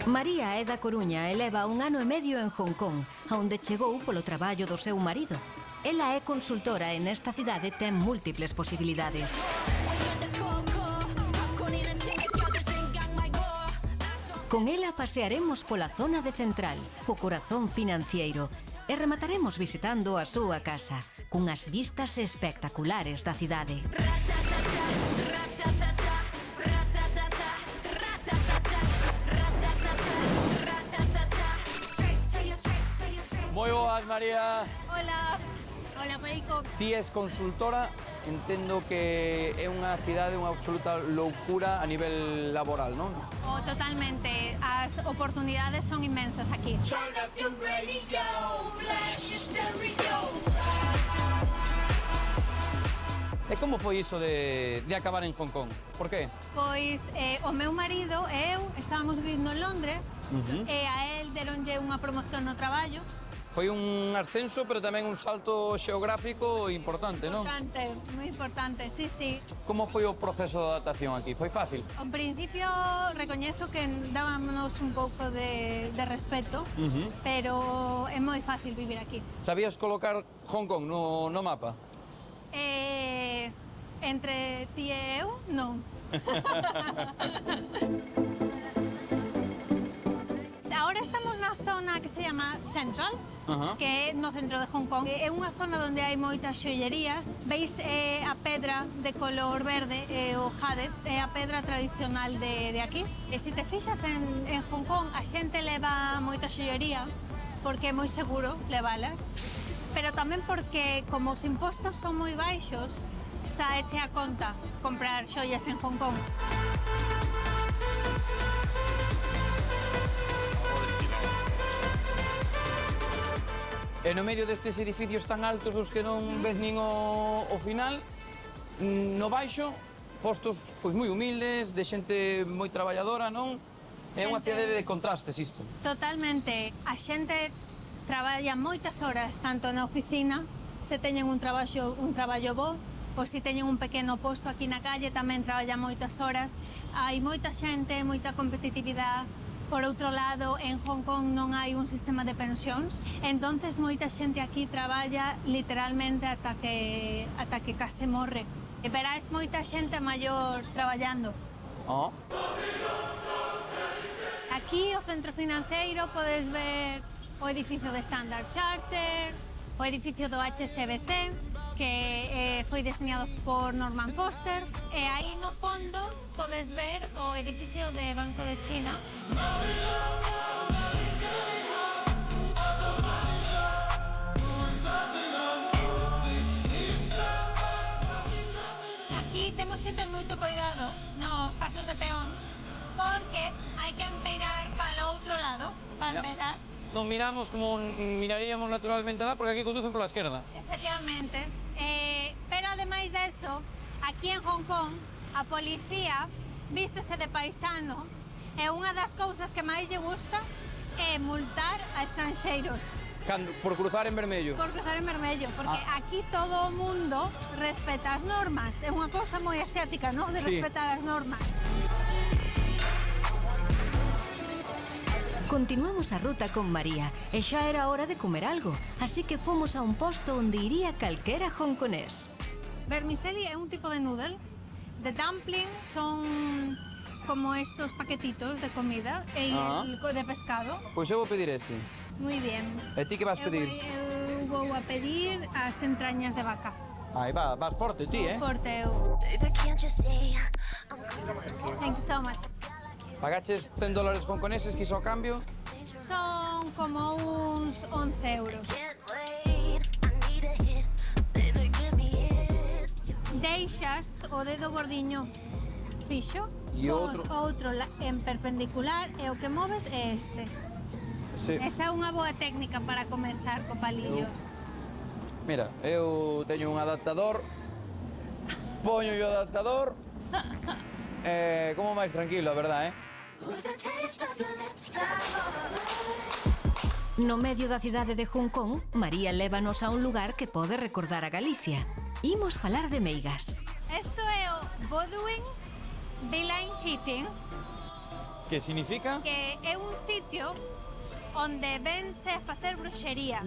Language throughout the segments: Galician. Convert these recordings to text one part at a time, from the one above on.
María é da Coruña e leva 1 ano e medio en Hong Kong, onde chegou polo traballo do seu marido. Ela é consultora e nesta cidade ten múltiples posibilidades. Con ela pasearemos pola zona de Central, o corazón financiero, e remataremos visitando a súa casa, cunhas vistas espectaculares da cidade. Moi boas, María. Hola. Hola, Marico. Ti és consultora, entendo que é unha cidade, unha absoluta loucura a nivel laboral, non? Oh, totalmente. As oportunidades son inmensas aquí. E como foi iso de acabar en Hong Kong? Por qué? Pois o meu marido e eu estábamos vivindo en Londres e a él deronlle unha promoción no traballo. Foi un ascenso, pero tamén un salto xeográfico importante, non? Importante, moi importante, sí, sí. Como foi o proceso de adaptación aquí? Foi fácil? Ao principio recoñezo que dábamos un pouco de respeto, pero é moi fácil vivir aquí. Sabías colocar Hong Kong no mapa? Entre ti e eu, non. Ahora estamos na zona que se llama Central, que é no centro de Hong Kong. É unha zona onde hai moitas xoillerías. Veis a pedra de color verde, o jade, é a pedra tradicional de aquí. E se te fixas en Hong Kong, a xente leva moita xoillería porque é moi seguro levalas, pero tamén porque como os impostos son moi baixos, saeche a conta comprar xoias en Hong Kong. E no medio destes edificios tan altos os que non ves nin o final, no baixo, postos pois moi humildes, de xente moi traballadora, non? É unha cidade de contrastes isto. Totalmente. A xente traballa moitas horas, tanto na oficina, se teñen un traballo bo, ou se teñen un pequeno posto aquí na calle, tamén traballa moitas horas. Hai moita xente, moita competitividade. Por outro lado, en Hong Kong non hai un sistema de pensións, entonces moita xente aquí traballa literalmente ata que case morre. E verás moita xente maior traballando. Aquí, o centro financeiro, podes ver o edificio de Standard Chartered, o edificio do HSBC, que foi diseñado por Norman Foster, e aí no fondo podes ver o edificio de Banco de China. Aquí temos que ter moito cuidado nos pasos de peóns, porque hai que empeirar para o outro lado, para empezar. Non miramos como miraríamos naturalmente lá, porque aquí conducen pola esquerda. Efectivamente. Pero ademais de eso, aquí en Hong Kong, a policía vístese de paisano e unha das cousas que máis lle gusta é multar a estranxeiros. Por cruzar en vermello. Por cruzar en vermello, porque aquí todo o mundo respeta as normas. É unha cousa moi asiática, non? De respetar as normas. Continuamos a ruta con María e xa era hora de comer algo, así que fomos a un posto onde iría calquera hongkonés. Vermicelli é un tipo de noodle. De dumpling son como estos paquetitos de comida e de pescado. Pois eu vou pedir ese. Moi bien. E ti que vas pedir? Eu vou a pedir as entrañas de vaca. Aí vas forte ti, Forte eu. Thank you so much. Pagaches $100 hongkoneses que iso ao cambio? Son como uns 11 euros. Deixas o dedo gordiño fixo, e outro en perpendicular e o que moves é este. Sí. Esa é unha boa técnica para comenzar co palillos. Mira, eu teño un adaptador, poño o adaptador, como máis tranquilo, a verdade, No medio da cidade de Hong Kong, María lévanos a un lugar que pode recordar a Galicia. Imos falar de meigas. Isto é o Bodwin Beeline Heating. Que significa? Que é un sitio onde vense a facer bruxería.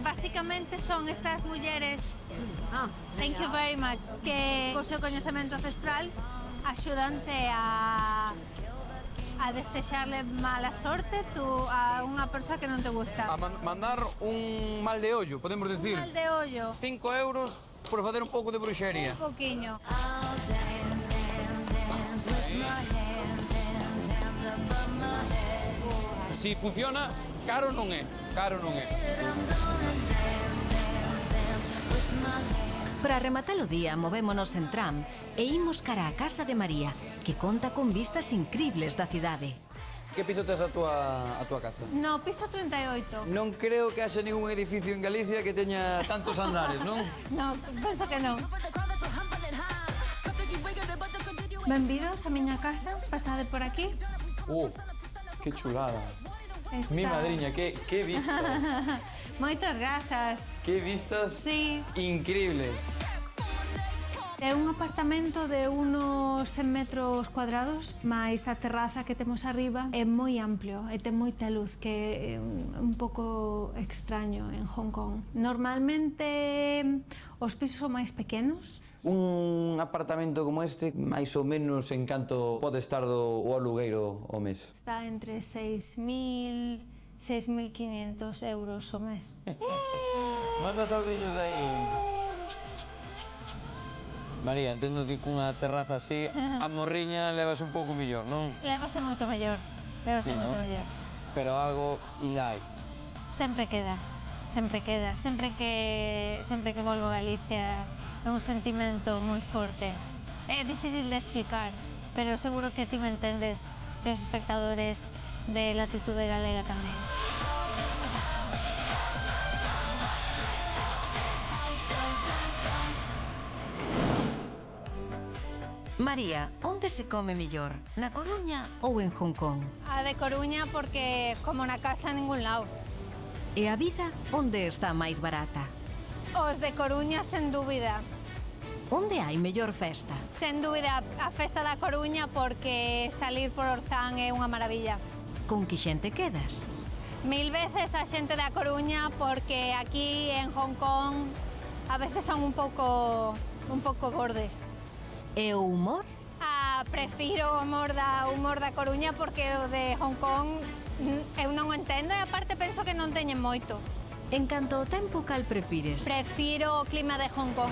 Basicamente son estas mulleres, thank you very much, que co seu coñecemento ancestral axudante a desexarle mala sorte a unha persoa que non te gusta. A mandar un mal de ollo, podemos decir. Un mal de ollo. 5 euros por facer un pouco de bruxería. Un poquinho. Si funciona, caro non é. Caro non é. Para rematar o día, movémonos en tram e imos cara á casa de María, que conta con vistas incribles da cidade. Que piso tes a tua casa? No, piso 38. Non creo que haxa ningún edificio en Galicia que teña tantos andares, non? No, penso que non. Benvidos a miña casa, pasade por aquí. Que chulada. Está... Mi madriña, que vistas. Moitas grazas. Que vistas Sí. increíbles. É un apartamento de unos 100 metros cuadrados, máis a terraza que temos arriba é moi amplio e ten moita luz, que é un pouco extraño en Hong Kong. Normalmente os pisos son máis pequenos. Un apartamento como este, máis ou menos en canto pode estar o alugueiro ao mes? Está entre 6.000, 6.500 euros o mes. Manda saudiños aí. María, entendo que cunha terraza así, a morriña levas un pouco mellor, non? Levase moito mellor, levase moito mellor. Pero algo ainda hai. Sempre queda, sempre queda. Sempre que volvo a Galicia é un sentimento moi forte. É difícil de explicar, pero seguro que ti me entendes, que os espectadores de Latitude Galega tamén. María, onde se come mellor? Na Coruña ou en Hong Kong? A de Coruña porque como na casa en ningún lado. E a vida onde está máis barata? Os de Coruña, sen dúbida. Onde hai mellor festa? Sen dúbida, a festa da Coruña porque salir por Orzán é unha maravilla. Con que xente quedas? 1000 veces a xente da Coruña porque aquí en Hong Kong a veces son un pouco bordes. E o humor? Prefiro o humor da Coruña porque o de Hong Kong eu non o entendo e aparte penso que non teñen moito. En canto ao tempo, cal prefires? Prefiro o clima de Hong Kong.